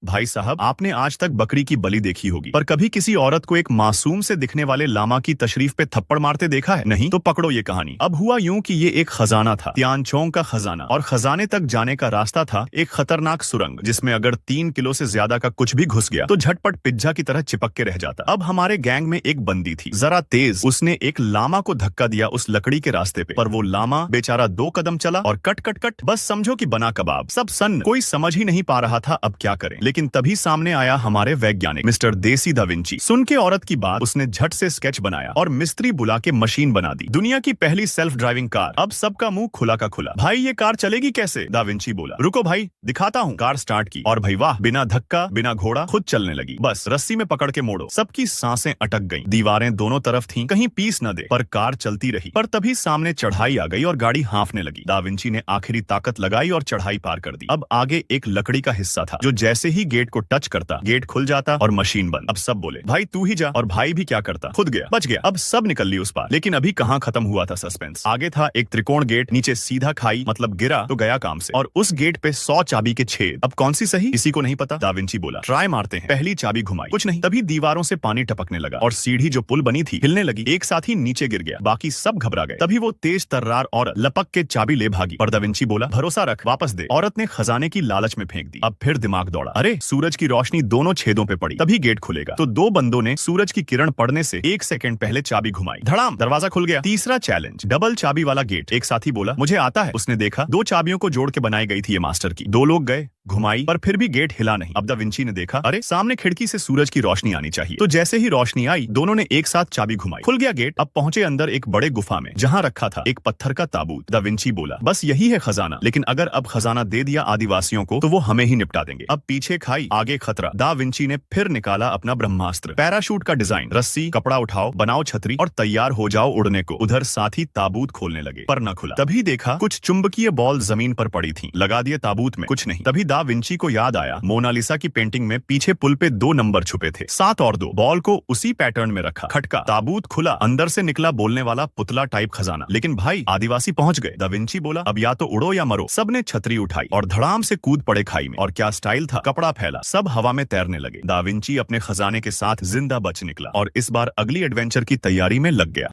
भाई साहब, आपने आज तक बकरी की बलि देखी होगी, पर कभी किसी औरत को एक मासूम से दिखने वाले लामा की तशरीफ पे थप्पड़ मारते देखा है? नहीं तो पकड़ो ये कहानी। अब हुआ यूं कि ये एक खजाना था, तियानचोंग का खजाना, और खजाने तक जाने का रास्ता था एक खतरनाक सुरंग, जिसमें अगर 3 किलो से ज्यादा का कुछ भी घुस गया तो झटपट पिज्जा की तरह चिपक के रह जाता। अब हमारे गैंग में एक बंदी थी, जरा तेज। उसने एक लामा को धक्का दिया उस लकड़ी के रास्ते पे, पर वो लामा बेचारा 2 कदम चला और कट कट कट, बस समझो कि बना कबाब। सब सन्न, कोई समझ ही नहीं पा रहा था अब क्या करें। लेकिन तभी सामने आया हमारे वैज्ञानिक मिस्टर देसी दा विंची। सुन के औरत की बात, उसने झट से स्केच बनाया और मिस्त्री बुला के मशीन बना दी। दुनिया की पहली सेल्फ ड्राइविंग कार। अब सबका मुंह खुला का खुला। भाई ये कार चलेगी कैसे? दा विंची बोला। रुको भाई दिखाता हूँ। कार स्टार्ट की और भाई वाह, बिना धक्का बिना घोड़ा खुद चलने लगी। बस रस्सी में पकड़ के मोड़ो। सबकी सांसें अटक गईं। दीवारें दोनों तरफ थीं, कहीं पीस न दे, पर कार चलती रही। पर तभी सामने चढ़ाई आ गई और गाड़ी हाँफने लगी। दा विंची ने आखिरी ताकत लगाई और चढ़ाई पार कर दी। अब आगे एक लकड़ी का हिस्सा था जो जैसे ही गेट को टच करता, गेट खुल जाता और मशीन बंद। अब सब बोले भाई तू ही जा, और भाई भी क्या करता, खुद गया, बच गया। अब सब निकल ली उस पार। लेकिन अभी कहाँ खत्म हुआ था सस्पेंस। आगे था एक त्रिकोण गेट, नीचे सीधा खाई, मतलब गिरा तो गया काम से। और उस गेट पे 100 चाबी के छेद। अब कौन सी सही, किसी को नहीं पता। दा विंची बोला ट्राई मारते हैं। पहली चाबी घुमाई, कुछ नहीं। तभी दीवारों से पानी टपकने लगा और सीढ़ी जो पुल बनी थी हिलने लगी। एक साथ ही नीचे गिर गया। बाकी सब घबरा गए। तभी वो तेज तर्रार औरत लपक के चाबी ले भागी, पर दा विंची बोला भरोसा रख, वापस दे। औरत ने खजाने की लालच में फेंक दी। अब फिर दिमाग दौड़ा, अरे सूरज की रोशनी दोनों छेदों पे पड़ी, तभी गेट खुलेगा। तो 2 बंदों ने सूरज की किरण पड़ने से 1 सेकंड पहले चाबी घुमाई, धड़ाम, दरवाजा खुल गया। तीसरा चैलेंज, डबल चाबी वाला गेट। एक साथी बोला मुझे आता है। उसने देखा 2 चाबियों को जोड़ के बनाई गई थी ये मास्टर की। 2 लोग गए, घुमाई, पर फिर भी गेट हिला नहीं। अब दा विंची ने देखा, अरे सामने खिड़की से सूरज की रोशनी आनी चाहिए। तो जैसे ही रोशनी आई, दोनों ने एक साथ चाबी घुमाई, खुल गया गेट। अब पहुंचे अंदर एक बड़े गुफा में, जहां रखा था एक पत्थर का ताबूत। दा विंची बोला बस यही है खजाना, लेकिन अगर अब खजाना दे दिया आदिवासियों को तो वो हमें ही निपटा देंगे। अब पीछे खाई, आगे खतरा। दा विंची ने फिर निकाला अपना ब्रह्मास्त्र, पैराशूट का डिजाइन। रस्सी, कपड़ा उठाओ, बनाओ छतरी और तैयार हो जाओ उड़ने को। उधर साथी ताबूत खोलने लगे, पर न खुला। तभी देखा कुछ चुंबकीय बॉल जमीन पर पड़ी थी, लगा दिए ताबूत में, कुछ नहीं। तभी दा विंची को याद आया मोनालिसा की पेंटिंग में पीछे पुल पे 2 नंबर छुपे थे, 7 और 2। बॉल को उसी पैटर्न में रखा, खटका, ताबूत खुला, अंदर से निकला बोलने वाला पुतला टाइप खजाना। लेकिन भाई आदिवासी पहुंच गए। दा विंची बोला अब या तो उड़ो या मरो। सबने छतरी उठाई और धड़ाम से कूद पड़े खाई में। और क्या स्टाइल था, कपड़ा फैला, सब हवा में तैरने लगे। दा विंची अपने खजाने के साथ जिंदा बच निकला और इस बार अगली एडवेंचर की तैयारी में लग गया।